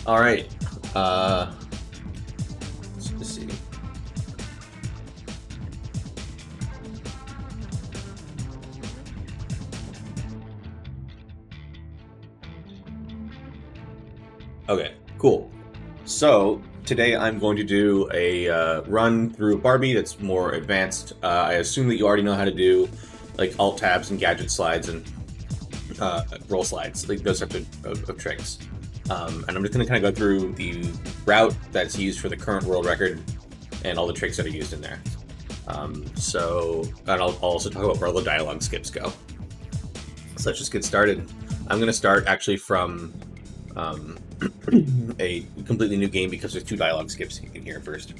All right. Let's see. Okay, cool. So today I'm going to do a run through Barbie that's more advanced. I assume that you already know how to do like alt tabs and gadget slides and roll slides, like those types of tricks. And I'm just going to kind of go through the route that's used for the current world record and all the tricks that are used in there. And I'll also talk about where all the dialogue skips go. So let's just get started. I'm going to start actually from a completely new game because there's 2 dialogue skips in here first.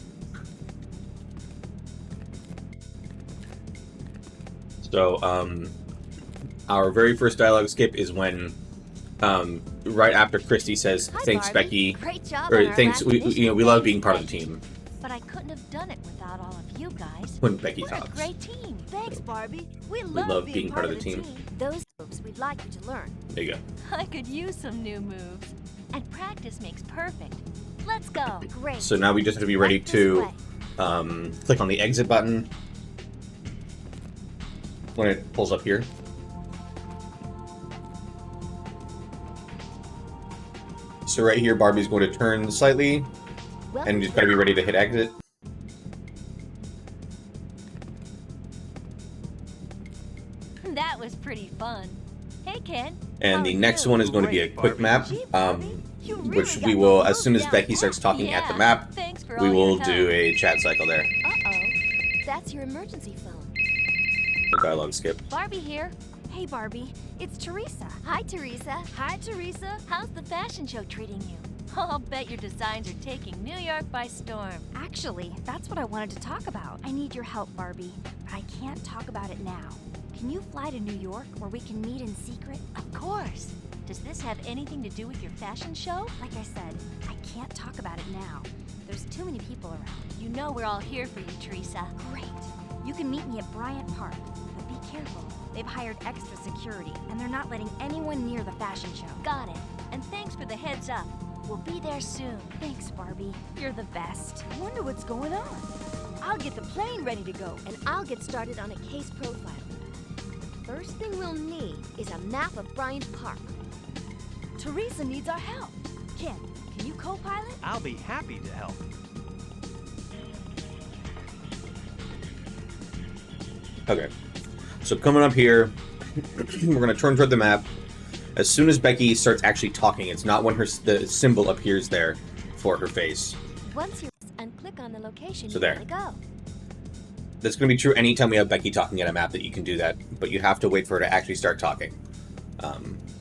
So our very first dialogue skip is when right after Christy says, Hi, "Thanks, Barbie. Becky," Great job or on our "Thanks, last mission. we love being part of the team." But I couldn't have done it without all of you guys. When Becky We're talks. a great team. Thanks, Barbie. We love being part of the team. Those moves we'd like you to learn. There you go. I could use some new moves. And practice makes perfect. Let's go. Great. So now we just have to be ready Right to this way. click on the exit button when it pulls up here. So right here, Barbie's going to turn slightly, and you just gotta be ready to hit exit. That was pretty fun. Hey, Ken. And How the are next you? one is going to be a quick map, Gee, Barbie, you really which got we will, those as soon as moves Becky down starts pat. talking at the Yeah, map, thanks for we all will your do help. a chat cycle there. Uh-oh. That's your emergency phone. The dialogue skip. Barbie here. Hey, Barbie. It's Teresa. Hi, Teresa. Hi, Teresa. How's the fashion show treating you? I'll bet your designs are taking New York by storm. Actually, that's what I wanted to talk about. I need your help, Barbie, but I can't talk about it now. Can you fly to New York where we can meet in secret? Of course. Does this have anything to do with your fashion show? Like I said, I can't talk about it now. There's too many people around. You know we're all here for you, Teresa. Great. You can meet me at Bryant Park, but be careful. They've hired extra security, and they're not letting anyone near the fashion show. Got it. And thanks for the heads up. We'll be there soon. Thanks, Barbie. You're the best. I wonder what's going on. I'll get the plane ready to go. And I'll get started on a case profile. First thing we'll need is a map of Bryant Park. Teresa needs our help. Ken, can you co-pilot? I'll be happy to help. Okay. So coming up here, we're going to turn toward the map. As soon as Becky starts actually talking, it's not when the symbol appears there for her face. Once you and click on the location, So you there. gotta go. That's going to be true anytime we have Becky talking at a map that you can do that, but you have to wait for her to actually start talking,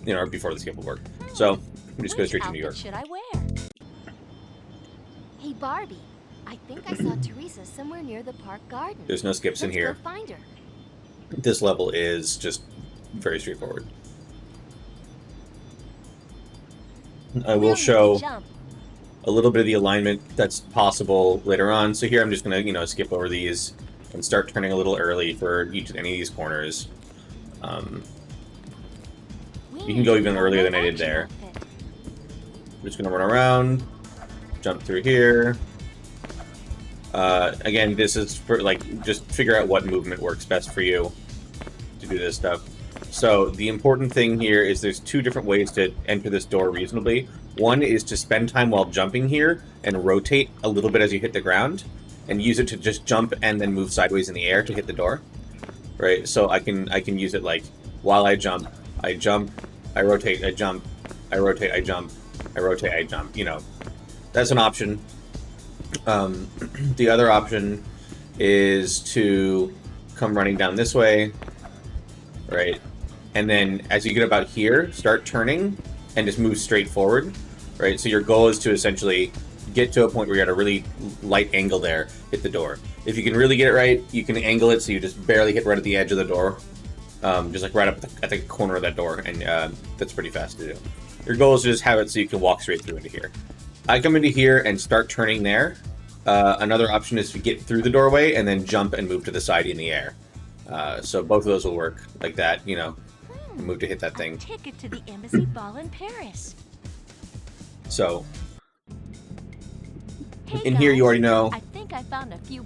or before the skip will work. So we just go Which straight to New York. outfit should I wear? Hey, Barbie. I think I saw Teresa somewhere near the park garden. There's no skips in Let's here. go find her. This level is just very straightforward. I will We'll need to show jump. a little bit of the alignment that's possible later on. So here I'm just going to, skip over these and start turning a little early for any of these corners. You can go even earlier than I did there. I'm just going to run around, jump through here. Again, this is for, just figure out what movement works best for you to do this stuff. So the important thing here is there's 2 different ways to enter this door reasonably. One is to spend time while jumping here and rotate a little bit as you hit the ground and use it to just jump and then move sideways in the air to hit the door. Right? So I can use it while I jump, I rotate, I jump, I rotate, I jump, I rotate, I jump. That's an option. The other option is to come running down this way, right? And then as you get about here, start turning and just move straight forward, right? So your goal is to essentially get to a point where you're at a really light angle there, hit the door. If you can really get it right, you can angle it so you just barely hit right at the edge of the door, just right up at the corner of that door, and that's pretty fast to do. Your goal is to just have it so you can walk straight through into here. I come into here and start turning there. Another option is to get through the doorway and then jump and move to the side in the air. So both of those will work like that, move to hit that thing. A ticket to the embassy ball in Paris. So Hey in here, you guys, already know I think I found a few.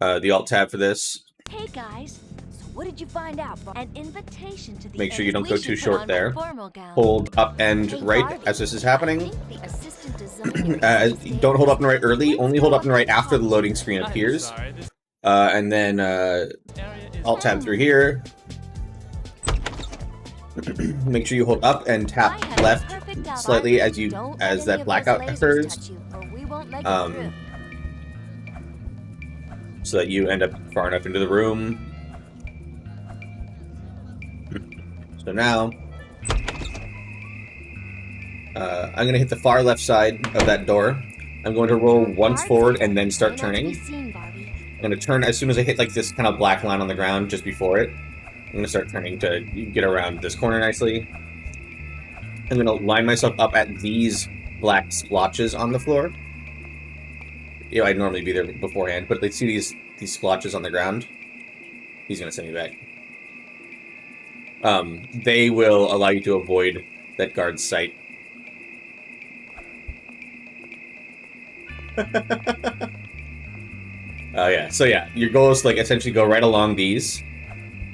the Alt tab for this. Hey guys, So what did you find out, Barbie? an invitation to the. Make sure you don't go too exhibition short put on there. my formal gown. Hold up and Hey, right Barbie, as this is I happening. think the assistant designer is Don't hold up and right early. Let's Only go hold up up and right and after the talk loading to screen them. appears. Sorry, this And then area is Alt tab through here. Make sure you hold up and I tap have a left perfect outfit. slightly as Don't let any that of blackout those lasers occurs, touch you, or we won't let you Um, through. so that you end up far enough into the room. So now, I'm going to hit the far left side of that door. I'm going to roll once forward and then start Try not to be turning. seen, Barbie. I'm going to turn as soon as I hit like this kind of black line on the ground just before it. I'm going to start turning to get around this corner nicely. I'm going to line myself up at these black splotches on the floor. You know, I'd normally be there beforehand, but they see these splotches on the ground. He's going to send me back. They will allow you to avoid that guard's sight. Yeah. So yeah, your goal is to like essentially go right along these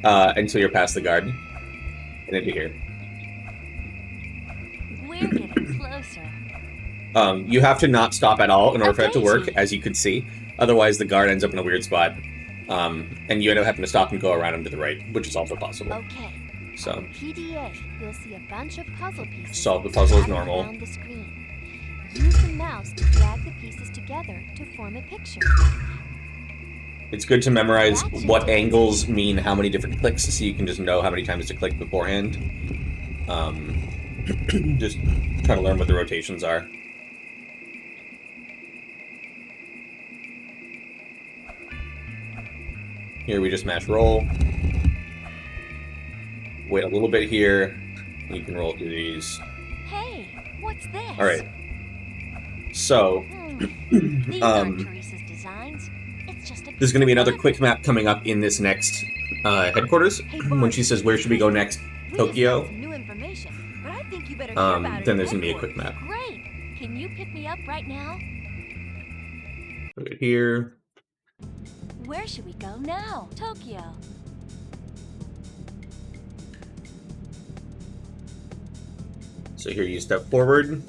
until you're past the guard and into here. We're getting closer. You have to not stop at all in order for that to Okay, work, Chief. as you can see. Otherwise, the guard ends up in a weird spot, and you end up having to stop and go around him to the right, which is also possible. Okay. So, On PDA, you'll see a bunch of puzzle pieces. solve the puzzle as scattered normal. around the screen. Use the mouse to drag the pieces together to form a picture. It's good to memorize what angles mean how many different clicks, so you can just know how many times to click beforehand. Just try to learn what the rotations are. Here we just mash roll. Wait a little bit here. You can roll through these. Hey, what's this? All right. So These aren't Teresa's designs. It's just a there's going to be another quick map coming up in this next headquarters. When she says where should we go next, We just Tokyo. got some new information, but I think you better hear about it Then in there's going to be a quick headquarters. map. Great. Can you pick me up right now? Put it here. Where should we go now? Tokyo. So here you step forward. And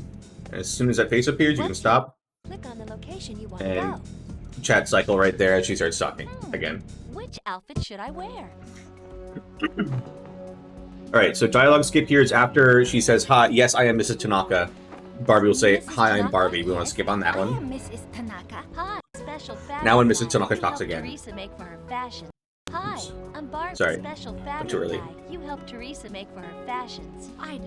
as soon as that face appears, you can stop. Click on the location you want to And go. chat cycle right there as she starts talking again. Which outfit should I wear? All right, so dialogue skip here is after she says, "Hi, yes, I am Mrs. Tanaka." Barbie will say, Mrs. "Hi, I'm Tanaka? Barbie." We want to Yes, skip on that I one. am Mrs. Tanaka. Hi, special fashion. Now when Mrs. guy. Tanaka You talks helped again. Teresa make for her fashion. Hi, I'm Barbie, Sorry, special too fashion early. guy. You helped Teresa make for her fashions. I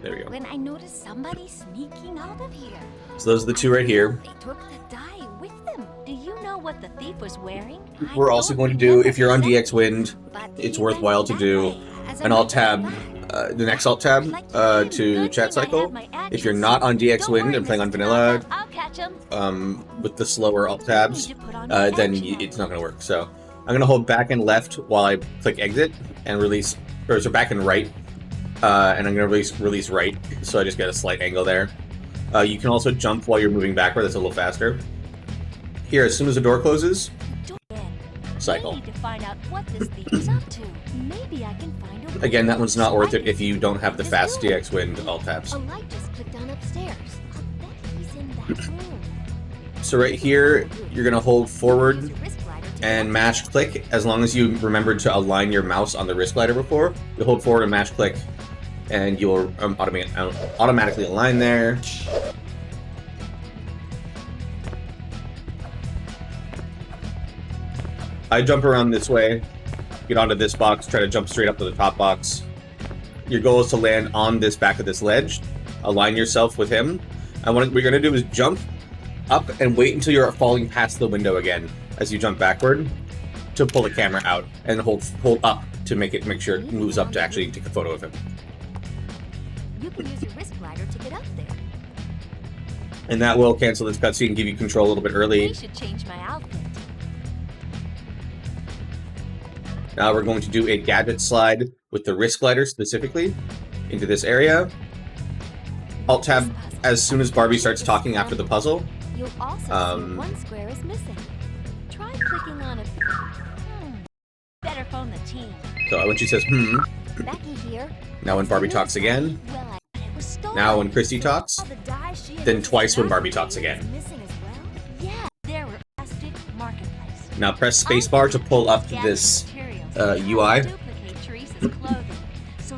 There we go. when I noticed somebody sneaking out of here. So those are the two right here. They took the dye with them. Do you know what the thief was wearing? I We're also don't going to do, remember if you're on exactly, DX Wind, but it's he worthwhile went to that do way as a an alt tab, matter of fact. the next alt tab Like to good chat thing I cycle. have my If you're actions. not on DX Don't Wind worry, and playing on Mrs. vanilla, Tanaka. I'll catch him. with the slower alt tabs, You need to put on your then action it's not going to work. So I'm going to hold back and left while I click exit and release, or so back and right, and I'm going to release right, so I just get a slight angle there. You can also jump while you're moving backward. That's a little faster. Here, as soon as the door closes, cycle. I need to find out what this thief is up to. Maybe I can find a way. Again, that one's not So worth I it can if you see don't what have the he's fast doing. DX Wind alt tabs. A light just clicked on upstairs. I'll bet he's in that room. So right here, you're going to hold Use forward your wrist glider to and get mash click. As long as you remembered to align your mouse on the wrist glider before, you'll hold forward and mash click, and you'll automatically align there. I jump around this way, get onto this box, try to jump straight up to the top box. Your goal is to land on this back of this ledge, align yourself with him, and what we're going to do is jump up and wait until you're falling past the window again as you jump backward to pull the camera out, and hold up to make sure it moves up to actually take a photo of him. You can use your wrist glider to get up there. And that will cancel this cutscene and give you control a little bit I early. should change my outfit. Now we're going to do a gadget slide with the wrist glider specifically into this area. Alt tab as soon as Barbie starts talking after the puzzle. You'll also see one square is missing. Try clicking on it. Better phone the team. So when she says, Becky here. now when Barbie talks again, Well, it was stolen. now when Christy talks, All the die she and then Mrs. twice when Barbie Snowflake talks is again. missing as well. Yeah, there were plastic marketplace. Now press spacebar to pull up this UI,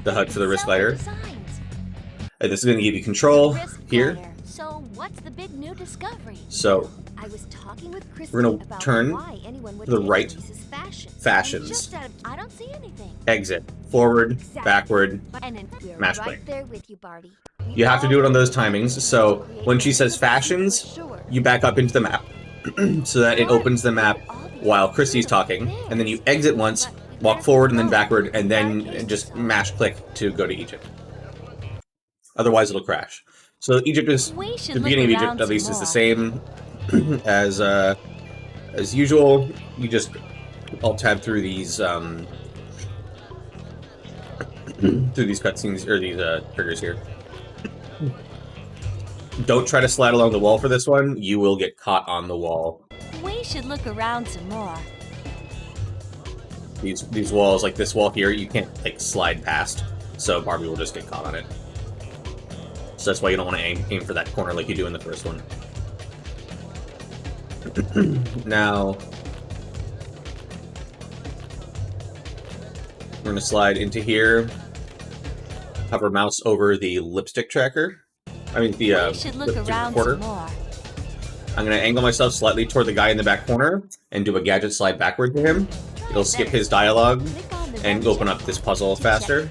the HUD for the wrist glider. And this is going to give you control here. So what's the big new discovery? So I was talking with Christy we're gonna about turn why anyone would to the take right. Teresa's Fashions. Just out of, I don't see anything. Exit, forward, backward. And then we're Mash right play. there with you, Barbie. You have to do it on those timings. So when she says fashions, you back up into the map so that it opens the map while Christy's talking, and then you exit once, walk forward and then backward, and then just mash click to go to Egypt. Otherwise, it'll crash. So Egypt is the beginning of Egypt. At least is the same as usual. You just alt tab through these cutscenes or these triggers here. Don't try to slide along the wall for this one. You will get caught on the wall. We should look around some more. These walls, like this wall here, you can't like slide past. So Barbie will just get caught on it. So that's why you don't want to aim for that corner like you do in the first one. Now we're going to slide into here. Hover mouse over the lipstick tracker. I mean the recorder. I'm going to angle myself slightly toward the guy in the back corner and do a gadget slide backward to him. It'll skip his dialogue and open up this puzzle faster.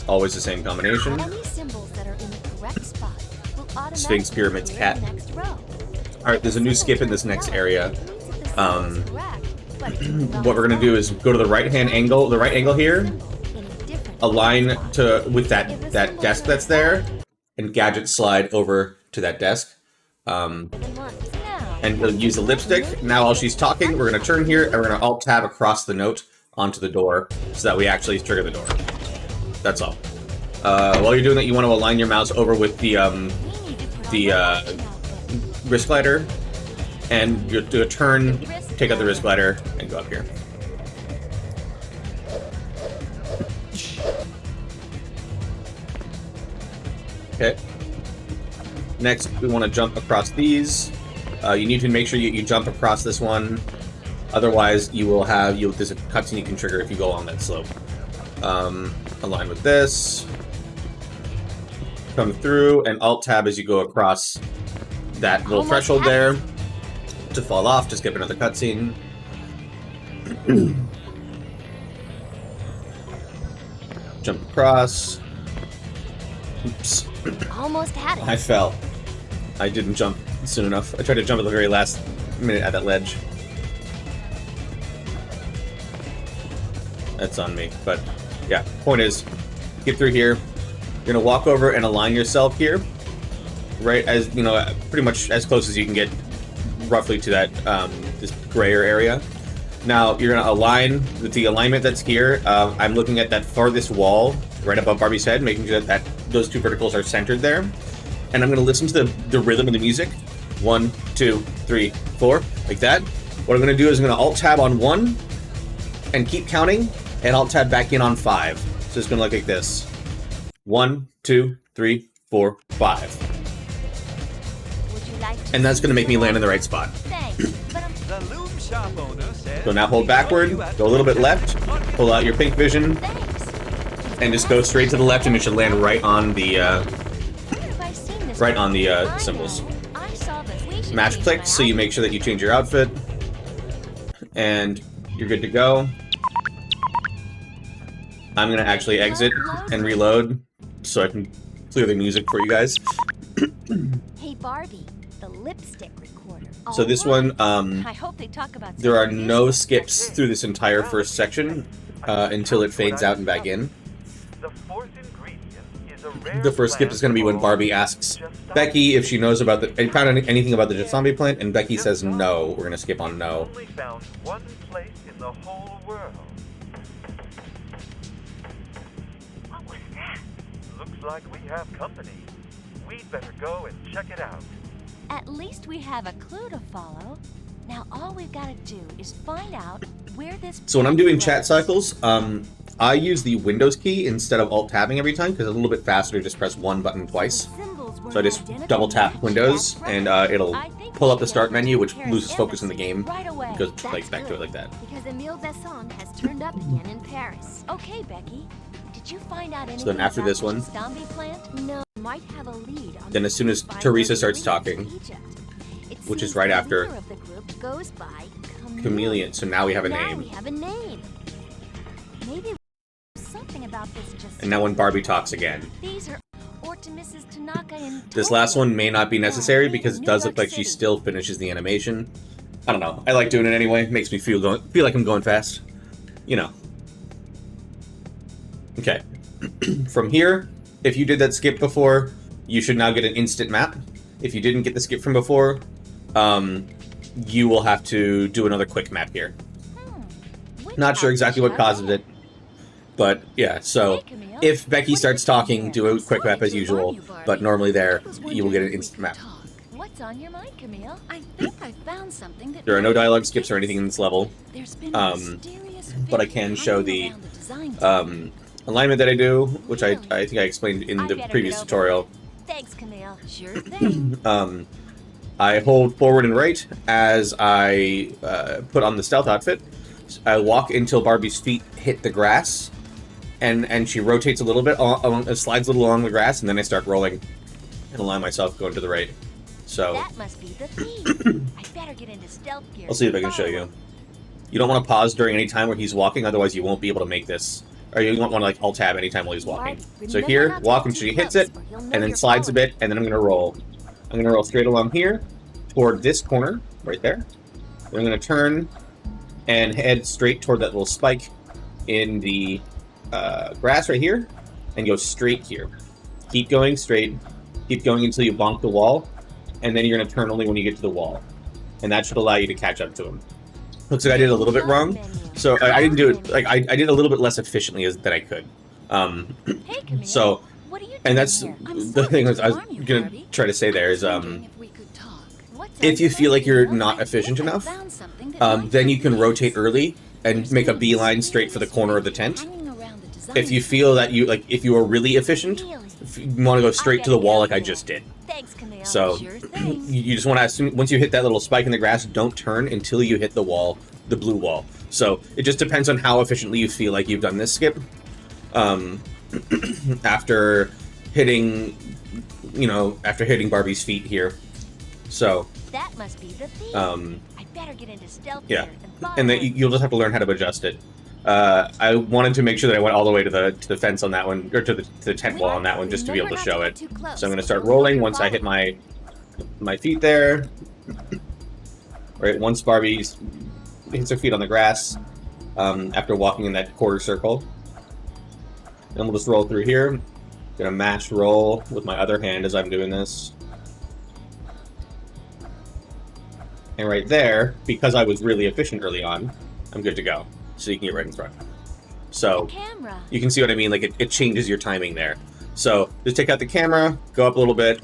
Always the same combination. Sphinx, pyramids, cat. Alright, there's a new skip in this next area. What we're gonna do is go to the right angle here, align with that desk that's there, and gadget slide over to that desk. And we'll use the lipstick. Now while she's talking, we're gonna turn here and we're gonna alt tab across the note onto the door so that we actually trigger the door. That's all. While you're doing that, you want to align your mouse over with the wrist glider, and you do a turn, take out the wrist glider, and go up here. Okay. Next, we want to jump across these. You need to make sure you jump across this one. Otherwise, there's a cutscene you can trigger if you go along that slope. Align with this. Come through and alt tab as you go across that little threshold there to fall off to skip another cutscene. Jump across. Oops. Almost had it. I fell. I didn't jump soon enough. I tried to jump at the very last minute at that ledge. That's on me. But yeah, point is, get through here. You're gonna walk over and align yourself here, right as pretty much as close as you can get, roughly to that this grayer area. Now you're gonna align with the alignment that's here. I'm looking at that farthest wall right above Barbie's head, making sure that those two verticals are centered there. And I'm gonna listen to the rhythm of the music. 1, 2, 3, 4, like that. What I'm gonna do is I'm gonna alt tab on 1 and keep counting, and alt tab back in on 5. So it's gonna look like this. 1, 2, 3, 4, 5. And that's gonna make me land in the right spot. So now hold backward, go a little bit left, pull out your pink vision, and just go straight to the left, and it should land right on the symbols. Mash click so you make sure that you change your outfit, and you're good to go. I'm gonna actually exit and reload so I can clear the music for you guys. Hey Barbie, the lipstick recorder. So this one, I hope they talk about there are no skips through this entire first section until it fades out and back in. The first skip is going to be when Barbie asks Becky if she knows about anything about the zombie plant, and Becky says no. We're going to skip on no. Only found one place in the whole world. What was that? Looks like we have company. We'd better go and check it out. At least we have a clue to follow. Now all we've got to do is find out where this. So when I'm doing chat goes. cycles, I use the Windows key instead of Alt-tabbing every time because it's a little bit faster to just press one button twice. So I just double tap Windows and it'll pull up the start menu, which loses focus in the game. Right away. It goes like back to it like that. Because Emile Besson has turned up again in Paris. Okay, Becky. Did you find out anything then after about this the one- zombie plant? No, might have a lead on Then as soon as by Teresa the starts leaders talking, of Egypt. It which is seems right the after leader of the group goes by Chameleon, so now we have a Now name. we have a name. Maybe something about this just. And now when Barbie talks again. These are or to Mrs. Tanaka in This last Tokyo. one may not be necessary Yeah, because it New does York look like she City. still finishes the animation. I don't know. I like doing it anyway. Makes me feel like I'm going fast. You know. Okay. From here, if you did that skip before, you should now get an instant map. If you didn't get the skip from before, you will have to do another quick map here. We Not sure have exactly to what causes it, but yeah, so Hey, Camille. if Becky What starts do you talking, think do a here? quick map as usual, but normally there, you will get an instant map. What's on your mind, Camille? I think I found something that There are no might dialogue be skips or the anything in case. this level. There's been um, mysterious but I figure can show hanging the, around design team. Alignment that I do, which I think I explained in I the better previous get over tutorial. Thanks, Camille. Sure thing. I hold forward and right as I put on the stealth outfit. I walk until Barbie's feet hit the grass, and she rotates a little bit, slides a little along the grass, and then I start rolling and align myself going to the right. So That must be the theme. I better get into stealth gear. I'll see if I can show you. You don't want to pause during any time where he's walking, otherwise you won't be able to make this. Or you don't want to like alt-tab anytime while he's walking. So Remember here, not to walk get and too she hits close, it, or he'll know and then you're slides a following. bit, and then I'm going to roll. I'm going to roll straight along here, toward this corner, right there. Then I'm going to turn and head straight toward that little spike in the grass right here, and go straight here. Keep going straight, keep going until you bonk the wall, and then you're going to turn only when you get to the wall. And that should allow you to catch up to him. Looks like I did a little bit wrong, so I didn't do it, like, I did a little bit less efficiently than I could. Hey, Camille. So, what are you doing and that's here? I'm the sorry thing to is, I was alarm you, gonna Barbie. try to say there is, Wondering if we could talk. What's if on you your feel mind, like you're Camille? not I efficient think I enough, found something that might then you help can us. rotate early and There's make a been beeline straight for the corner of the tent. hanging around the design If you team. feel that you, like, if you are really efficient, Really? if you want to go straight to the wall like I just did. Thanks, Camille. So, Sure thing. you just want to, once you hit that little spike in the grass, don't turn until you hit the wall, the blue wall. So, it just depends on how efficiently you feel like you've done this skip. After hitting, after hitting Barbie's feet here. So, That must be the theme. I better get into stealth yeah. gear and follow And then him. you'll just have to learn how to adjust it. I wanted to make sure that I went all the way to the fence on that one, or to the tent wall on that one, just to be able to show it. So I'm going to start rolling once I hit my feet there. Right, once Barbie hits her feet on the grass, after walking in that quarter circle. Then we'll just roll through here. Gonna mash roll with my other hand as I'm doing this. And right there, because I was really efficient early on, I'm good to go. So you can get right in front. So Camera. you can see what I mean, like it changes your timing there. So just take out the camera, go up a little bit,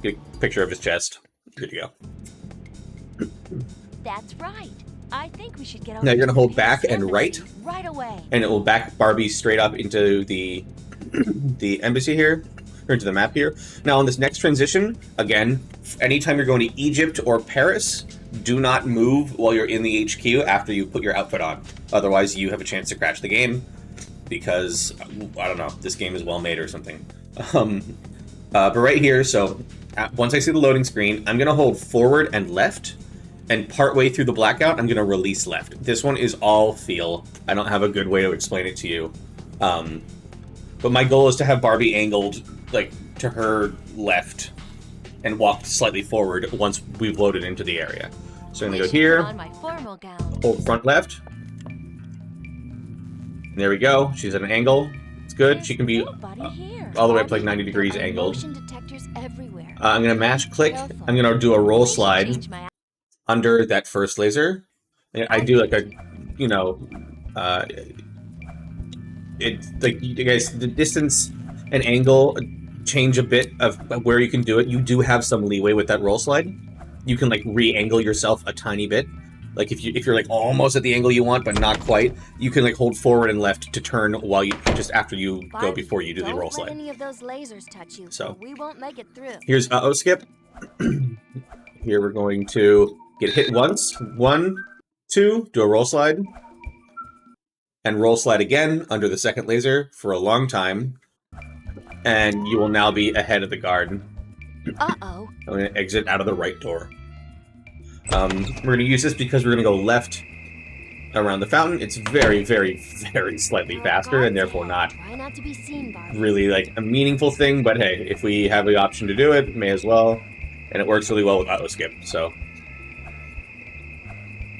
get a picture of his chest, good to go. That's right. I think we should get over Now you're gonna to hold the back Paris and right. embassy right away. And it will back Barbie straight up into the embassy here, or into the map here. Now on this next transition, again, anytime you're going to Egypt or Paris, do not move while you're in the HQ after you put your outfit on. Otherwise, you have a chance to crash the game, because, I don't know, this game is well made or something. But right here, so once I see the loading screen, I'm going to hold forward and left, and partway through the blackout, I'm going to release left. This one is all feel. I don't have a good way to explain it to you. But my goal is to have Barbie angled, like, to her left and walk slightly forward once we've loaded into the area. So I'm going to go I should put here, on my formal gown. hold front left. There we go. She's at an angle. It's good. She can be Nobody here. all the way up to like Barbie, 90 degrees there are angled. Motion detectors everywhere. I'm going to mash click. I'm going to do a roll slide under that first laser. And I do like a, it's like, you guys, the distance and angle change a bit of where you can do it. You do have some leeway with that roll slide. You can like re-angle yourself a tiny bit. Like if you're like almost at the angle you want but not quite, you can like hold forward and left to turn while you just after you go before you do the roll slide. Don't let any of those lasers touch you, So or we won't make it through. here's skip. Here we're going to get hit once. 1, 2, do a roll slide. And roll slide again under the second laser for a long time. And you will now be ahead of the guard. Uh-oh. I'm going to exit out of the right door. We're going to use this because we're going to go left around the fountain. It's very, very, very slightly faster, and therefore not Try not to be seen, Barbie. really like a meaningful thing, but hey, if we have the option to do it, may as well. And it works really well with auto skip, so.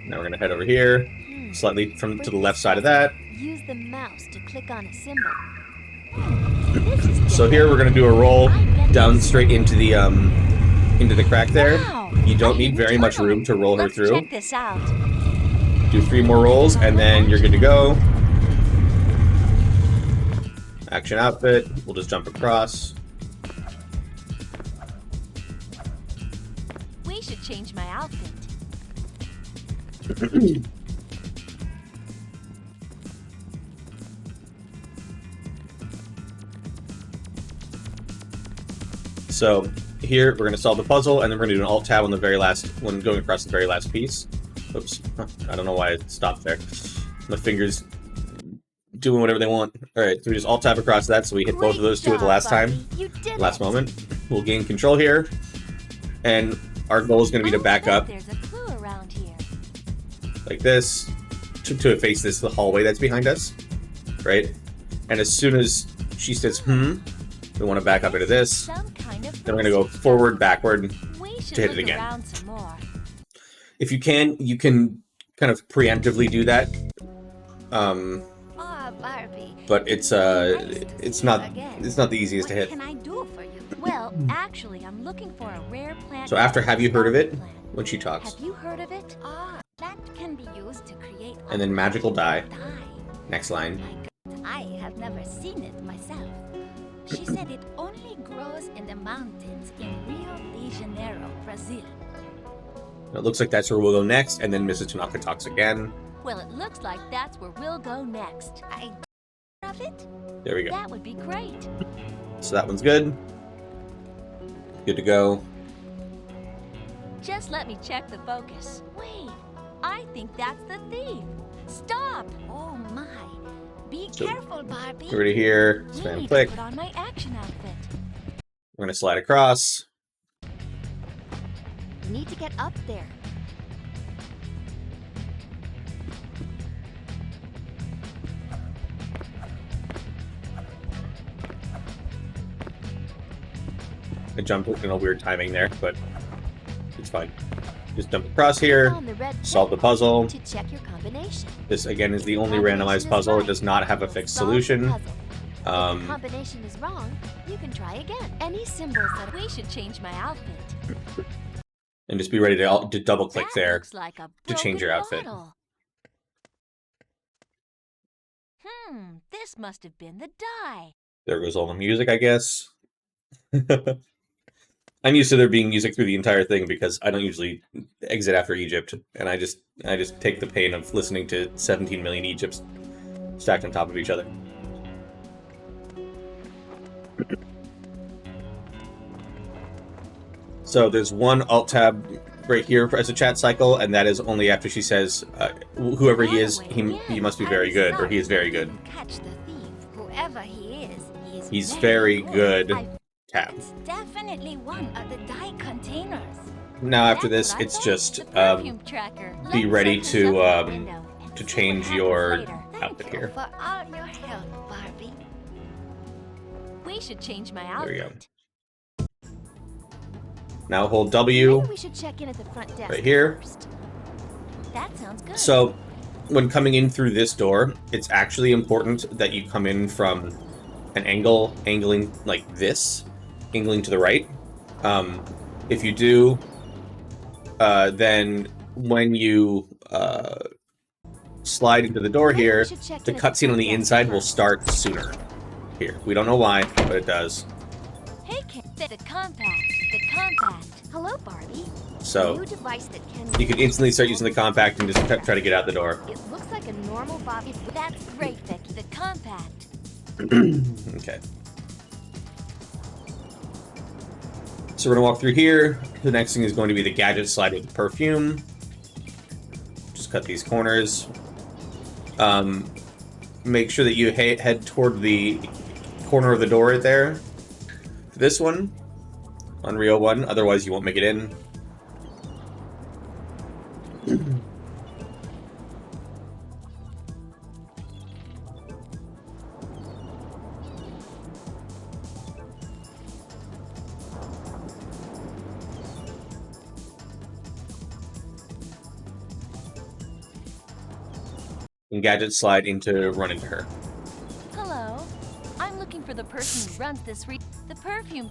Now we're going to head over here, slightly to the left side of that. Use the mouse to click on a symbol. So here we're going to do a roll down straight into the crack there. Wow. You don't need very much room to roll her Let's through. check this out. Do 3 more rolls, and then you're good to go. Action outfit. We'll just jump across. We should change my outfit. So here we're going to solve the puzzle, and then we're going to do an Alt-Tab on the very last one, going across the very last piece. Oops, I don't know why it stopped there. My fingers doing whatever they want. All right, so we just Alt-Tab across that, so we hit both of those two at the last time, You did last it. moment. We'll gain control here, and our goal is going to be to back up There's a clue around here. like this to face the hallway that's behind us, right? And as soon as she says, we want to back up into this. Some kind of Then we're going to go forward, backward. We should to hit it look again. around some more. If you can kind of preemptively do that. Barbie. But it's not the easiest to What hit. can I do for you? Well, actually, I'm looking for a rare plant. So after, have you heard of it? plant. When she talks. Have you heard of it? That can be used to create And then magical dye. dye. Next line. I have never seen it myself. She said it only grows in the mountains in Rio de Janeiro, Brazil. It looks like that's where we'll go next, and then Mrs. Tanaka talks again. Well, it looks like that's where we'll go next. I of it? There we go. That would be great. So that one's good. Good to go. Just let me check the focus. Wait, I think that's the thief. Stop! Oh my. Be So, careful, Barbie. Go to here, We spam need click. to put on my action outfit. We're going to slide across. You need to get up there. I jumped in a weird timing there, but it's fine. Just jump across here, On the red solve the check puzzle. to check your combination. This, again, is the only Combination randomized is puzzle. It right. does not have a fixed Solve the solution. puzzle. If the Um, combination is wrong, you can try again. Any symbols that We should change my outfit. and just be ready to double click That there. looks like a to change your broken outfit. bottle. This must have been the dye. There goes all the music, I guess. I'm used to there being music through the entire thing because I don't usually exit after Egypt, and I just take the pain of listening to 17 million Egypts stacked on top of each other. So there's one alt tab right here as a chat cycle, and that is only after she says, whoever he is, he must be very good, or he is very good. catch the thief, whoever he is, He's very good. Tab. It's definitely one of the dye containers. Now after That's this, what I it's thought. just The perfume tracker. be Let's ready set this to up in the window and to see change what your happens later. Thank outfit you here. for all your help, Barbie. We should change my There we outfit. go. Now hold W. Maybe we should check in at the front desk Right here. first. That sounds good. So when coming in through this door, it's actually important that you come in from an angling like this, angling to the right. If you do, then when you slide into the door Maybe we here, should check the in at the cutscene on front the desk inside will first. start sooner. Here, we don't know why, but it does. Hey, Ken. The compact. The compact. Hello, Barbie. So New device that can. you can instantly start using the compact and just try to get out the door. It looks like a normal Bobby. That's great, Becky. The compact. Okay. So we're gonna walk through here. The next thing is going to be the gadget slide with the perfume. Just cut these corners. Make sure that you head toward the corner of the door right there. This one, on Rio 1, otherwise you won't make it in. And gadget slide into run into her. Hello. I'm looking for the person who runs this the perfume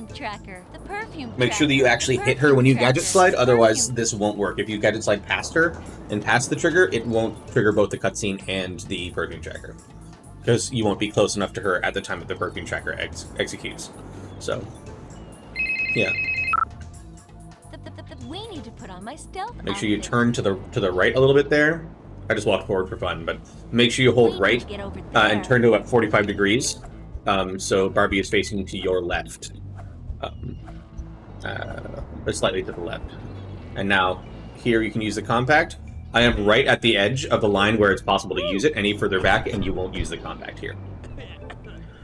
tracker. The perfume Make sure that you actually hit her when you gadget slide, otherwise this won't work. If you gadget slide past her and past the trigger, it won't trigger both the cutscene and the perfume tracker. Because you won't be close enough to her at the time that the perfume tracker executes. So, yeah. We need to put on my stealth Make sure you outfit. turn to the right a little bit there. I just walked forward for fun, but make sure you hold We right need to get over and there. turn to about 45 degrees. So Barbie is facing to your left. Or slightly to the left. And now, here you can use the compact. I am right at the edge of the line where it's possible to use it. Any further back, and you won't use the compact here.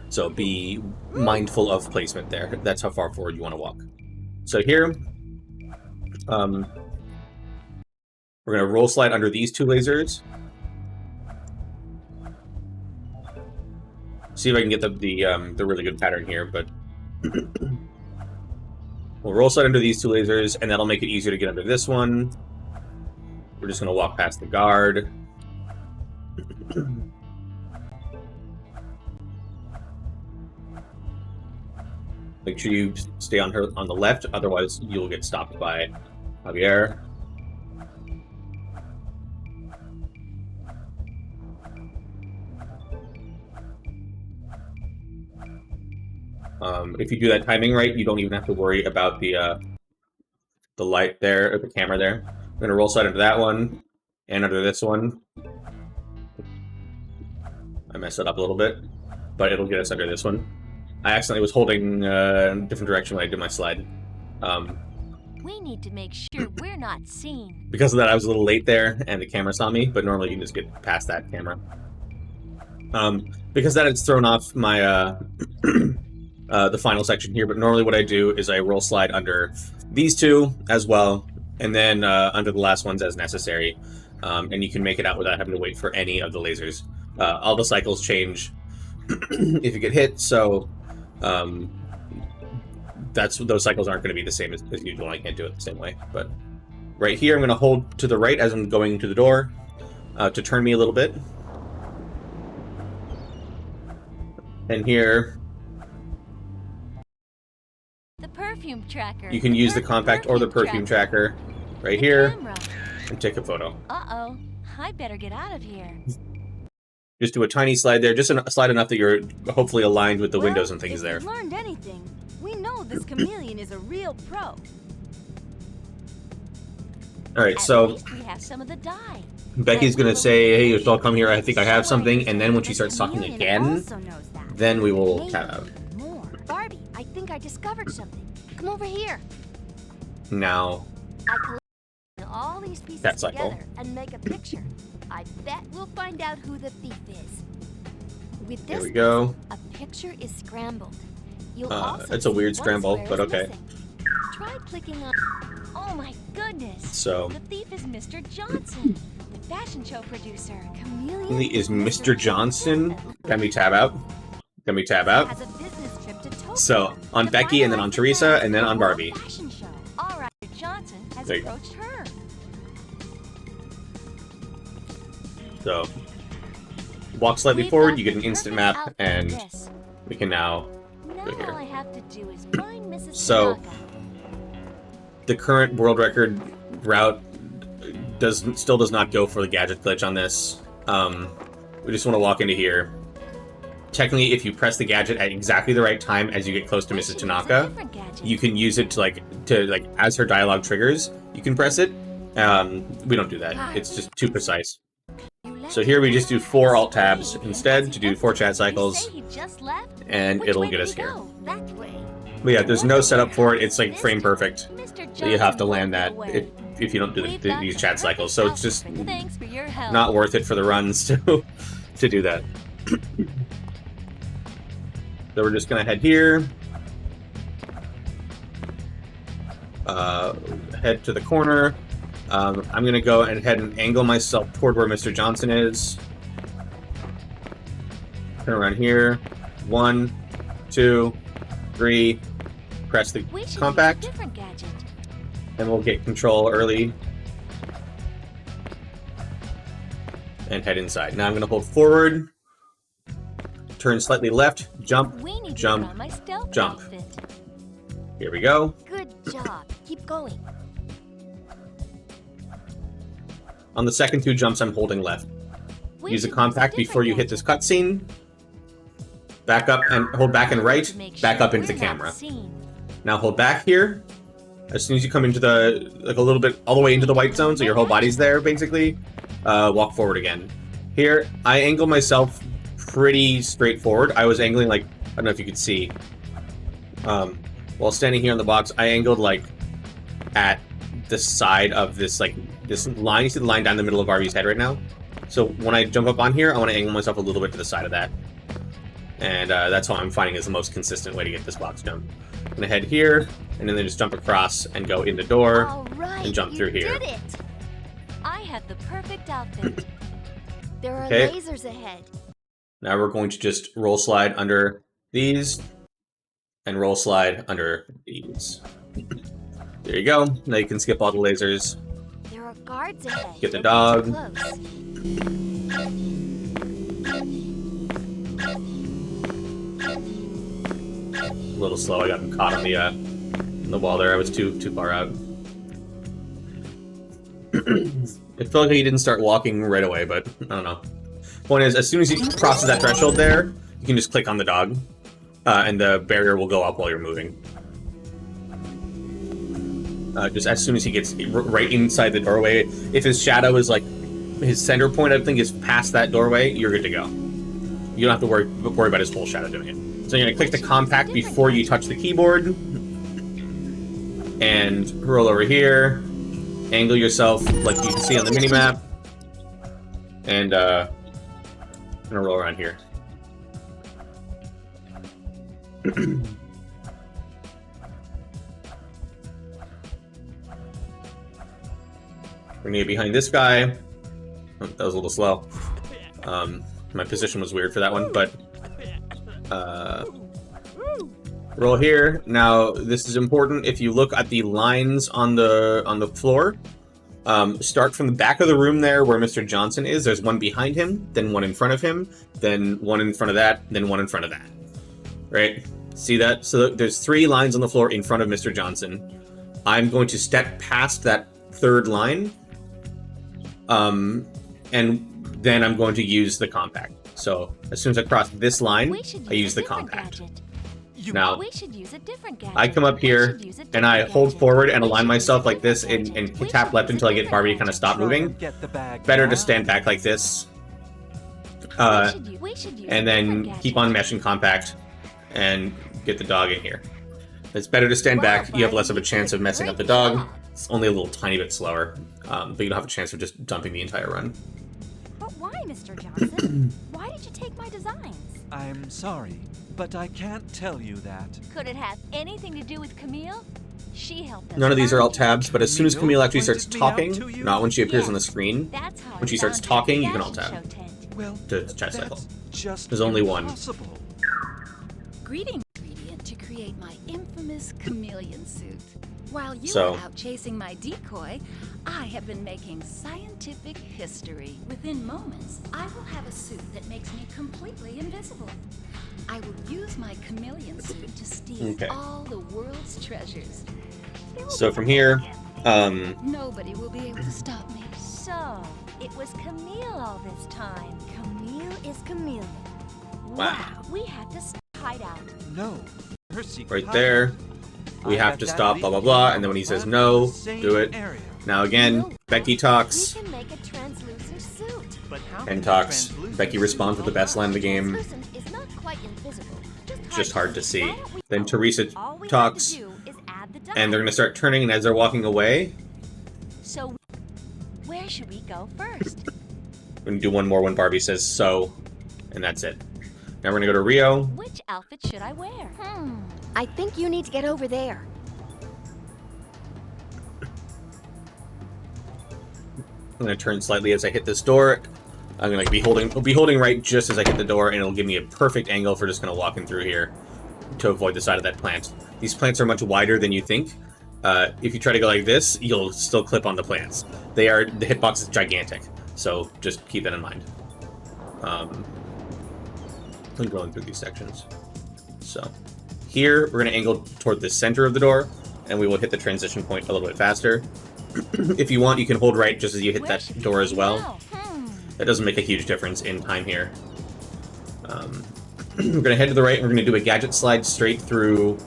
So be mindful of placement there. That's how far forward you want to walk. So here, we're going to roll slide under these two lasers. See if I can get the really good pattern here, but we'll roll slide under these two lasers, and that'll make it easier to get under this one. We're just going to walk past the guard. Make sure you stay on her on the left, otherwise you'll get stopped by Javier. If you do that timing right, you don't even have to worry about the light there, or the camera there. I'm going to roll slide under that one, and under this one. I messed it up a little bit, but it'll get us under this one. I accidentally was holding a different direction when I did my slide. We need to make sure we're not seen. Because of that, I was a little late there, and the camera saw me, but normally you can just get past that camera. Because that it's thrown off my the final section here, but normally what I do is I roll slide under these two as well, and then under the last ones as necessary. And you can make it out without having to wait for any of the lasers. All the cycles change if you get hit, so those cycles aren't going to be the same as usual. I can't do it the same way. But right here, I'm going to hold to the right as I'm going to the door to turn me a little bit. And here, The perfume tracker. you can use the compact or the perfume tracker right here Camera. and take a photo. Uh-oh. I better get out of here. Just do a tiny slide there, just a slide enough that you're hopefully aligned with the windows and things if there. we've learned anything, we know this chameleon is a real pro. All right, At so least we have some of the dye. Becky's gonna say, "Hey, you're still come here. I think I have something," and then when she starts talking Chameleon again, also knows that. then we will Maybe tab out. more. Barbie, I think I discovered something. Come over here. Now, I collect all these pieces That cycle. together and make a picture. I bet we'll find out who the thief is. With here this, we go. a picture is scrambled. You'll Uh, also it's a see weird one scramble, square but is okay. missing. Try clicking on... Oh my goodness. So, The thief is Mr. Johnson, the fashion show producer. Chameleon is Mr. Johnson. Can we tab out? Can we tab out? has a business trip to Tokyo. So, on to Becky, and then finalize on the Teresa, plans and then for on the World Barbie. Fashion show. All right, Johnson has There you go. approached her. So, walk slightly We've forward, got you get the an instant perfect map, outfit and for this. we can now Now go here. all I have to do is find Mrs. So- Tanaka. The current world record route still does not go for the gadget glitch on this. We just want to walk into here, technically, if you press the gadget at exactly the right time as you get close to We Mrs. should use a Tanaka, different gadget. you can use it to as her dialogue triggers, you can press it. We don't do that. It's just too precise. So here we just do 4 alt tabs instead to do 4 chat cycles, and it'll get us here. That way. But yeah, there's no setup for it. It's like frame perfect. Mr. So you have to Johnson land that won't get away. if you don't do We've got these the chat cycles. So it's just perfect outfit. Thanks for your help. not worth it for the runs to do that. So we're just gonna head here. Head to the corner. I'm gonna go and head and angle myself toward where Mr. Johnson is. Turn around here. 1, 2, 3. Press the We should use a compact, different gadget. and we'll get control early. And head inside. Now I'm gonna hold forward. Turn slightly left. Jump. We need Jump, to put on my stealth jump. outfit. Here we go. Good job. Keep going. On the second 2 jumps, I'm holding left. We Use a should compact different before you hit gadget. this cutscene. Back up and hold back and right. To make Back sure up into the we're not camera. seen. Now hold back here. As soon as you come into the, like a little bit, all the way into the white zone, so your whole body's there, basically, walk forward again. Here, I angle myself pretty straightforward. I was angling like, I don't know if you could see. While standing here on the box, I angled like at the side of this, like, this line. You see the line down the middle of Barbie's head right now? So when I jump up on here, I want to angle myself a little bit to the side of that. And that's how I'm finding is the most consistent way to get this box jump. I'm gonna head here, and then just jump across and go in the door. All right, and jump you through here. Did it. I have the perfect outfit. There are Okay. lasers ahead. Now we're going to just roll slide under these, and roll slide under these. There you go. Now you can skip all the lasers. There are guards ahead. Get the Don't get dog. too close. A little slow. I got caught on the wall there. I was too far out. It felt like he didn't start walking right away, but I don't know. Point is, as soon as he crosses that threshold there, you can just click on the dog, and the barrier will go up while you're moving. Just as soon as he gets right inside the doorway, if his shadow is like, his center point, I think, is past that doorway, you're good to go. You don't have to worry about his whole shadow doing it. So you're gonna click the compact before you touch the keyboard, and roll over here, angle yourself like you can see on the minimap, and I'm gonna roll around here. We're gonna get behind this guy. Oh, that was a little slow. My position was weird for that one, but roll here. Now this is important. If you look at the lines on the floor, start from the back of the room there where Mr. Johnson is. There's one behind him, then one in front of him, then one in front of that, then one in front of that. Right? See that? So there's 3 lines on the floor in front of Mr. Johnson. I'm going to step past that 3rd line, and then I'm going to use the compact. So as soon as I cross this line, I use the compact. Now, We should use a different gadget. I come up here, and I hold forward and align myself like this, and tap left until I get Barbie to kind of stop moving. Get the bag. Better now. to stand back like this, We should use and a then different keep gadget. on meshing compact, and get the dog in here. It's better to stand back. You have less of a chance of messing up the dog. It's only a little tiny bit slower, but you don't have a chance of just dumping the entire run. But why, Mr. Johnson? Why did you take my designs? I'm sorry, but I can't tell you that. Could it have anything to do with Camille? She helped us. None of these are find alt tabs, but as soon as Camille actually starts Pointed me out talking, to you? not when she appears Yeah. on the screen, That's how when I she starts found her talking, you can fashion alt tab. show tent. Well, to chat cycle. that's just There's only one. impossible. Greetings, ingredient to create my infamous chameleon suit. While you So- were out chasing my decoy, I have been making scientific history. Within moments, I will have a suit that makes me completely invisible. I will use my chameleon suit to steal Okay. all the world's treasures. So from here, Nobody will be able to stop me. So, it was Camille all this time. Camille is chameleon. Wow. We had to hide out. No. Her secret Right hideout. there. We I have bet to that stop, blah, blah, leads blah. to And then when he says the no, same do it. area. Now again, You know, Becky we talks can make a translucent suit. But how and can talks. translucent Becky responds with the best line of the game. Translucent is not quite invisible. Just hard to see. Why don't we- Then Teresa All we talks, have to do is add the dye. and they're gonna start turning, and as they're walking away, So, where should we go first? we're gonna do one more when Barbie says so, and that's it. Now we're gonna go to Rio. Which outfit should I wear? I think you need to get over there. I'm gonna turn slightly as I hit this door. I'm gonna be holding right just as I hit the door, and it'll give me a perfect angle for just gonna walking through here to avoid the side of that plant. These plants are much wider than you think. If you try to go like this, you'll still clip on the plants. The hitbox is gigantic, so just keep that in mind. I'm going through these sections. So here we're gonna angle toward the center of the door, and we will hit the transition point a little bit faster. If you want, you can hold right just as you hit Where that should we door go as well. now? That doesn't make a huge difference in time here. We're going to head to the right, and we're going to do a gadget slide straight through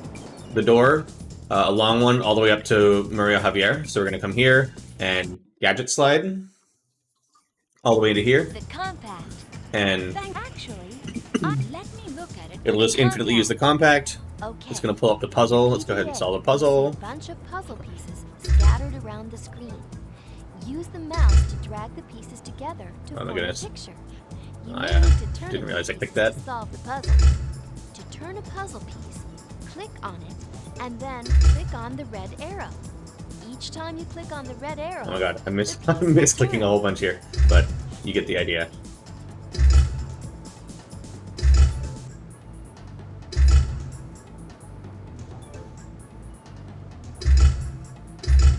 the door, a long one all the way up to Maria Javier. So we're going to come here and gadget slide all the way to here, The compact. and Actually, Let me look at it. it'll just infinitely use the compact. okay. It's going to pull up the puzzle. Let's go ahead and solve the puzzle. A bunch of puzzle pieces scattered around the screen. Use the mouse to drag the pieces together to Oh my form goodness. a picture. You I, may need to turn didn't a realize I piece clicked that. to solve the puzzle. To turn a puzzle piece, click on it, and then click on the red arrow. Each time you click on the red arrow, Oh my god, I missed the piece will clicking a turn. whole bunch here, but you get the idea.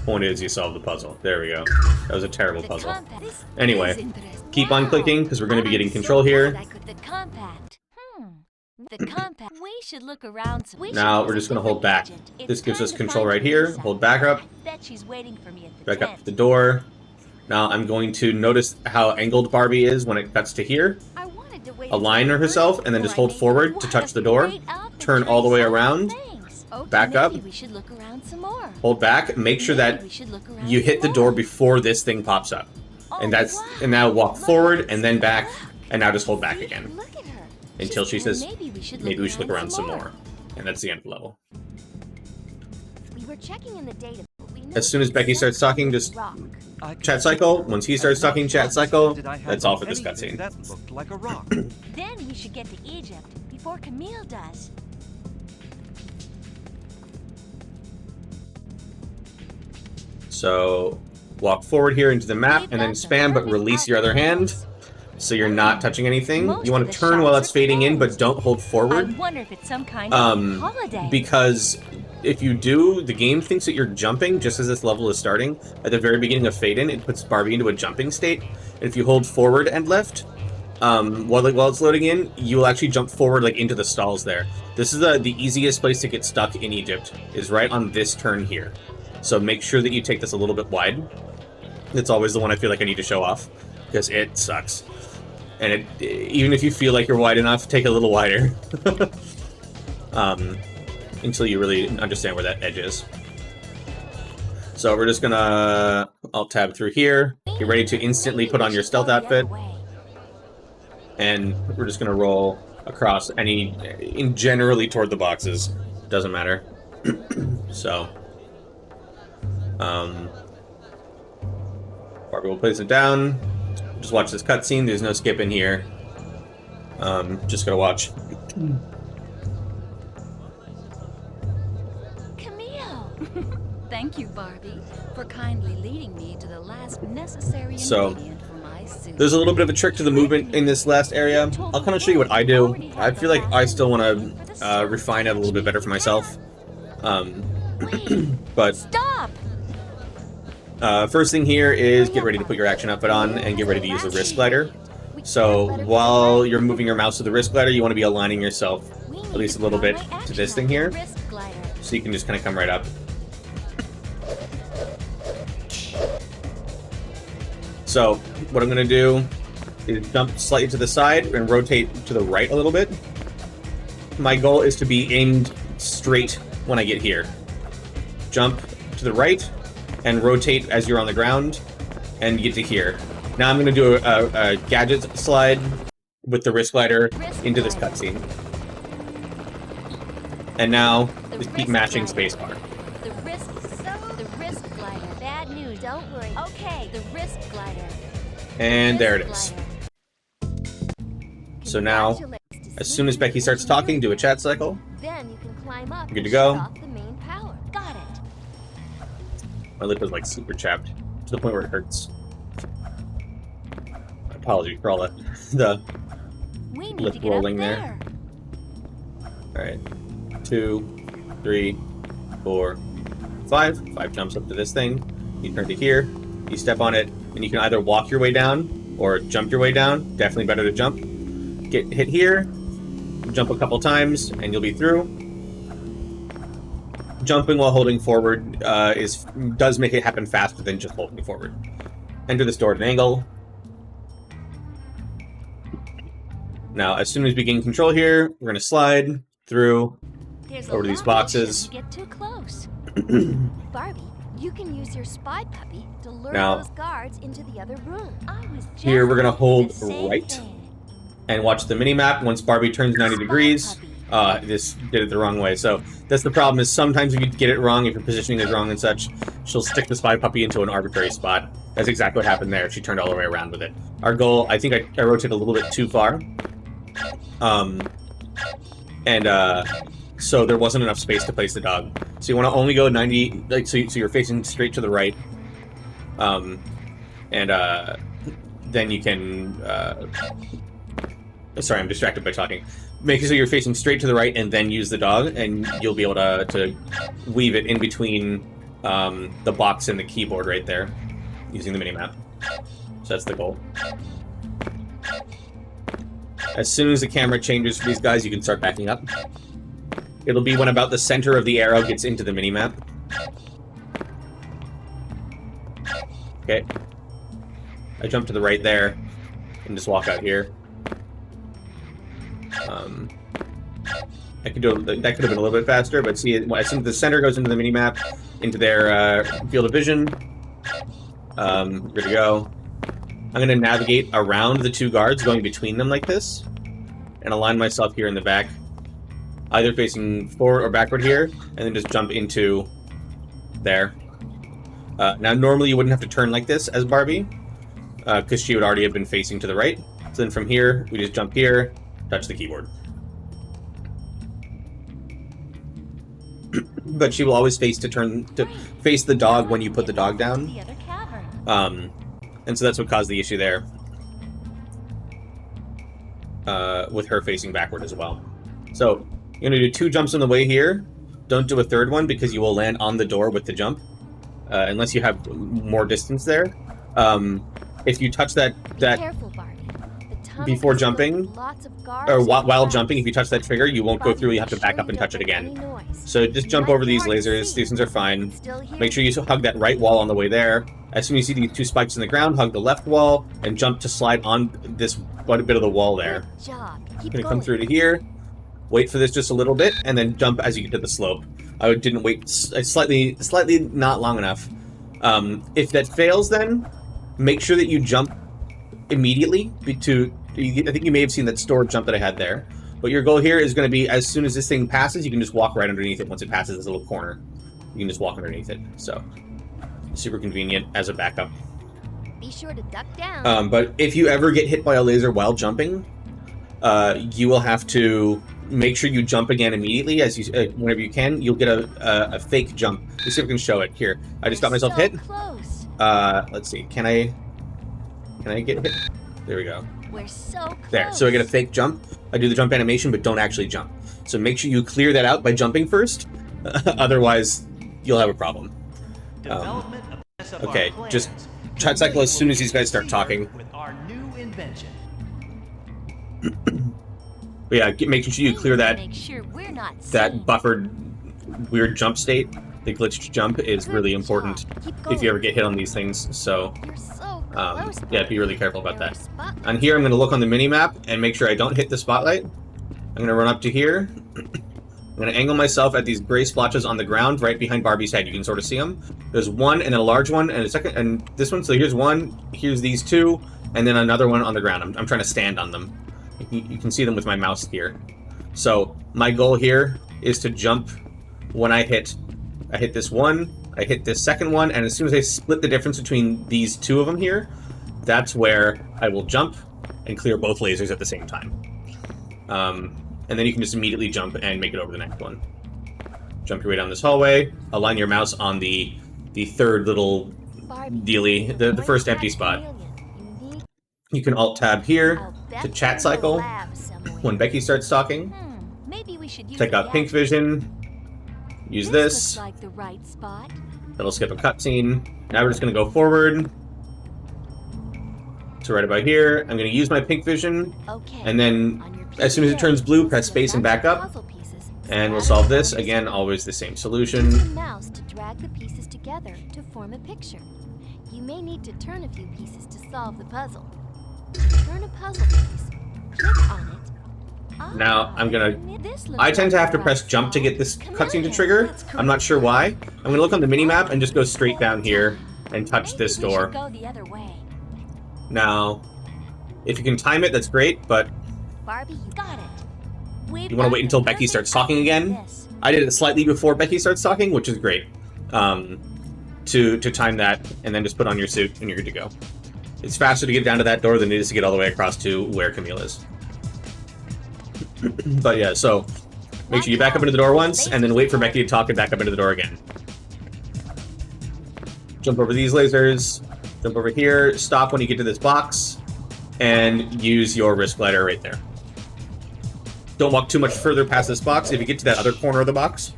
Point is, you solve the puzzle. There we go. That was a terrible The puzzle. compact. This Anyway, is interesting. keep on clicking because we're going to be getting I'm control so here. glad I could- The compact. The compact. We should look around. Now we're just going to hold back. This gives us control right here. Hold back up, Bet she's waiting for me at the back up tent. to the door. Now I'm going to notice how angled Barbie is when it cuts to here. I wanted to wait Align until herself first and then just before I hold made forward it. to What touch a the door. great outfit, Turn all the way Teresa. around. Thanks. Okay, Back up. maybe we should look around some more. Hold back. Make sure Maybe that we should look around you hit some the door more. before this thing pops up. Oh, And that's wow. and now walk Look, forward and then see, back, look. and now just hold back See, again Look at her. until she She's saying says maybe we should look around some more. And that's the end of the level. We were checking in the data. but we As soon as noticed Becky starts talking, something just rock. I chat cycle. Once he starts At talking, not chat once cycle. did I have That's all for this anything cutscene. That looked like a rock. Then we should get to Egypt before Camille does. So walk forward here into the map and then spam, but release your other hand so you're not touching anything. You want to turn while it's fading in, but don't hold I forward. wonder if it's some kind of holiday. Because if you do, the game thinks that you're jumping just as this level is starting. At the very beginning of Fade In, it puts Barbie into a jumping state. And if you hold forward and left, while it's loading in, you will actually jump forward like into the stalls there. This is the easiest place to get stuck in Egypt, is right on this turn here. So make sure that you take this a little bit wide. It's always the one I feel like I need to show off, because it sucks. And even if you feel like you're wide enough, take it a little wider. Until you really understand where that edge is. So we're just gonna Alt-tab through here. Get ready to instantly put on your stealth outfit. And we're just gonna roll across generally toward the boxes. Doesn't matter. So. Barbie will place it down. Just watch this cutscene. There's no skip in here. Just gotta watch. Camille! Thank you, Barbie, for kindly leading me to the last necessary So, ingredient for my suit. There's a little bit of a trick to the movement in this last area. I'll kind of show you what I do. I feel like I still want to refine it a little bit better for myself. But Stop! first thing here is get ready to put your action outfit on and get ready to use the wrist glider. So while you're moving your mouse to the wrist glider, you want to be aligning yourself at least a little bit to this thing here. So you can just kind of come right up. So what I'm going to do is jump slightly to the side and rotate to the right a little bit. My goal is to be aimed straight when I get here. Jump to the right and rotate as you're on the ground and get to here. Now I'm going to do a gadget slide with the wrist glider into this cutscene. And now just keep mashing spacebar. The wrist glider. Bad news, don't worry. Okay, the wrist glider. And there it is. So now, as soon as Becky starts talking, do a chat cycle. Then you can climb up. Good to go. And shut off the main power. Got it. My lip is like super chapped to the point where it hurts. Apologies for all the We need lip to get up rolling there. All right, 2, 3, 4, 5. 5 jumps up to this thing. You turn to here. You step on it, and you can either walk your way down or jump your way down. Definitely better to jump. Get hit here. Jump a couple times, and you'll be through. Jumping while holding forward does make it happen faster than just holding forward. Enter this door at an angle. Now, as soon as we gain control here, we're going to slide through There's over a these lot boxes. You shouldn't get too close. Barbie, you can use your spy puppy to lure Now- those guards into the other room. I was just Here, we're gonna thinking hold the same right. thing. And watch the mini-map. Once Barbie turns 90 degrees, this did it the wrong way. So that's the problem, is sometimes if you get it wrong, if your positioning is wrong and such, she'll stick the spy puppy into an arbitrary spot. That's exactly what happened there. She turned all the way around with it. Our goal, I think I rotated a little bit too far. So there wasn't enough space to place the dog. So you want to only go 90, like so you're facing straight to the right. Then you can... sorry, I'm distracted by talking. Make it so you're facing straight to the right and then use the dog, and you'll be able to weave it in between the box and the keyboard right there, using the minimap. So that's the goal. As soon as the camera changes for these guys, you can start backing up. It'll be when about the center of the arrow gets into the minimap. Okay. I jump to the right there and just walk out here. I could do that could have been a little bit faster, but see, as soon as the center goes into the minimap, into their field of vision, good to go. I'm going to navigate around the two guards, going between them like this, and align myself here in the back, either facing forward or backward here, and then just jump into there. Now, normally you wouldn't have to turn like this as Barbie, because she would already have been facing to the right. So then from here, we just jump here, touch the keyboard. But she will always face face the dog when you put the dog down. The other cavern. And so that's what caused the issue there. With her facing backward as well. So you're going to do 2 jumps on the way here. Don't do a third one because you will land on the door with the jump. Unless you have more distance there. If you touch that Careful, Barbie. The tunnel before is filled jumping, with lots of guards or and while traps. jumping, if you touch that trigger, you won't go through. You have to back up and touch it again. So just jump over these lasers. These things are fine. Make sure you hug that right wall on the way there. As soon as you see these 2 spikes in the ground, hug the left wall and jump to slide on this bit of the wall there. Good job. Keep You're gonna going. come through to here, wait for this just a little bit, and then jump as you get to the slope. I didn't wait slightly not long enough. If that fails, then make sure that you jump immediately I think you may have seen that stored jump that I had there. But your goal here is going to be, as soon as this thing passes, you can just walk right underneath it. Once it passes this little corner, you can just walk underneath it. So, super convenient as a backup. Be sure to duck down. But if you ever get hit by a laser while jumping, you will have to make sure you jump again immediately as you whenever you can. You'll get a fake jump. Let's see if we can show it here. I just got myself hit. Close. Let's see. Can I get hit? There we go. We're so close. There. So I get a fake jump. I do the jump animation, but don't actually jump. So make sure you clear that out by jumping first. Otherwise, you'll have a problem. Development of SAB Okay, plans just chat cycle as soon as these guys start talking. with our new invention. But yeah, making sure you clear that Make sure we're not that seen. buffered weird jump state. The glitched jump is Good really job. important Keep going. if you ever get hit on these things. So You're so Yeah, be really careful about that. On here, I'm going to look on the mini-map and make sure I don't hit the spotlight. I'm going to run up to here. I'm going to angle myself at these gray splotches on the ground right behind Barbie's head. You can sort of see them. There's one and a large one and a second, and this one. So here's one, here's these two, and then another one on the ground. I'm trying to stand on them. You can see them with my mouse here. So my goal here is to jump when I hit this one, I hit this second one, and as soon as I split the difference between these two of them here, that's where I will jump and clear both lasers at the same time. And then you can just immediately jump and make it over the next one. Jump your way down this hallway, align your mouse on the third little dealie, the first empty spot. You can Alt-Tab here to chat cycle when Becky starts talking. Maybe we should use Take out pink vision. Use this. Looks like the right spot. That'll skip a cutscene. Now we're just going to go forward. So right about here, I'm going to use my pink vision. Okay. And then as soon as it turns blue, press space and back up. And we'll solve this. Again, always the same solution. Use the mouse to drag the pieces together to form a picture. You may need to turn a few pieces to solve the puzzle. Turn a puzzle piece. Click on it. Now, I tend to have to press jump to get this cutscene to trigger. I'm not sure why. I'm going to look on the mini-map and just go straight down here and touch this door. Go the other way. Now, if you can time it, that's great, but Barbie, you got it. You want to wait until Becky starts talking again? I did it slightly before Becky starts talking, which is great. To time that, and then just put on your suit, and you're good to go. It's faster to get down to that door than it is to get all the way across to where Camille is. But yeah, so make sure you back up into the door once, and then wait for Becky to talk and back up into the door again. Jump over these lasers, jump over here, stop when you get to this box, and use your wrist glider right there. Don't walk too much further past this box. If you get to that other corner of the box,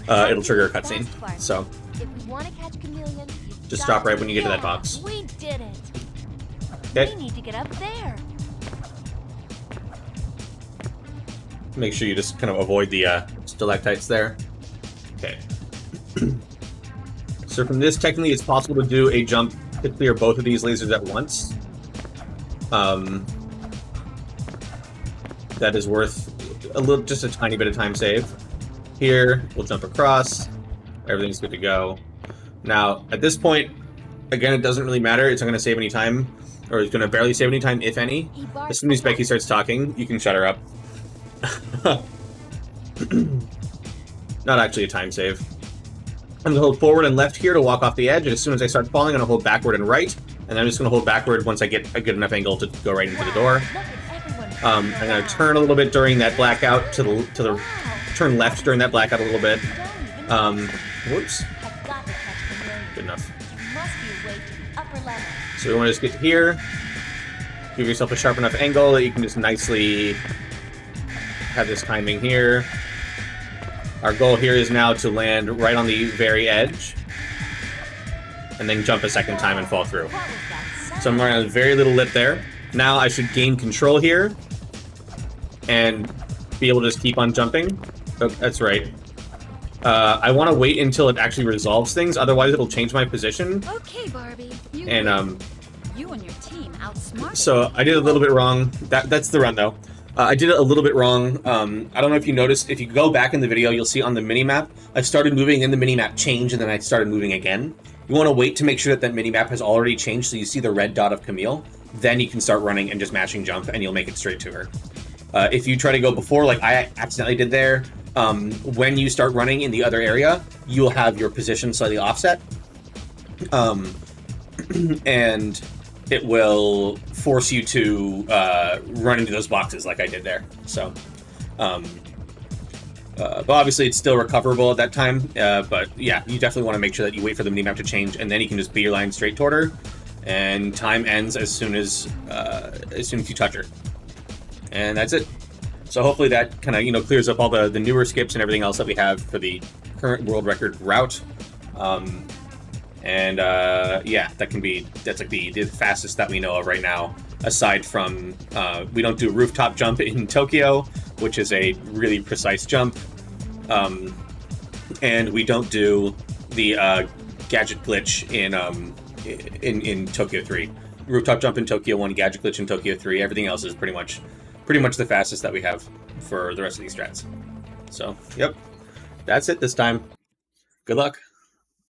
it'll trigger a cutscene. So just stop right when you get to that box. We did it. Okay. We need to get up there. Make sure you just kind of avoid the stalactites there. Okay. So from this, technically, it's possible to do a jump to clear both of these lasers at once. That is worth just a tiny bit of time save. Here, we'll jump across. Everything's good to go. Now, at this point, again, it doesn't really matter. It's not going to save any time, or it's going to barely save any time, if any. As soon as Becky starts talking, you can shut her up. Not actually a time save. I'm going to hold forward and left here to walk off the edge, and as soon as I start falling, I'm going to hold backward and right, and I'm just going to hold backward once I get a good enough angle to go right into the door. I'm going to turn a little bit during that blackout turn left during that blackout a little bit. Whoops. Good enough. So we want to just get here, give yourself a sharp enough angle that you can just nicely have this timing here. Our goal here is now to land right on the very edge, and then jump a second time and fall through. So I'm running a very little lip there. Now I should gain control here, and be able to just keep on jumping. Oh, that's right. I want to wait until it actually resolves things, otherwise it'll change my position. Okay, Barbie. You and your team outsmarted. So I did a little bit wrong. That's the run though. I did it a little bit wrong. I don't know if you noticed. If you go back in the video, you'll see on the minimap, I started moving and the minimap changed, and then I started moving again. You want to wait to make sure that that minimap has already changed, so you see the red dot of Camille. Then you can start running and just mashing jump, and you'll make it straight to her. If you try to go before, like I accidentally did there, when you start running in the other area, you'll have your position slightly offset. And it will force you to run into those boxes like I did there. So, but obviously it's still recoverable at that time. But yeah, you definitely want to make sure that you wait for the minimap to change, and then you can just beeline straight toward her, and time ends as soon as you touch her. And that's it. So hopefully that kind of clears up all the newer skips and everything else that we have for the current world record route. Yeah, that's like the fastest that we know of right now, aside from we don't do a rooftop jump in Tokyo, which is a really precise jump, and we don't do the gadget glitch in Tokyo 3. rooftop jump in Tokyo 1, gadget glitch in Tokyo 3. Everything else is pretty much the fastest that we have for the rest of these strats. So, yep. That's it this time. Good luck.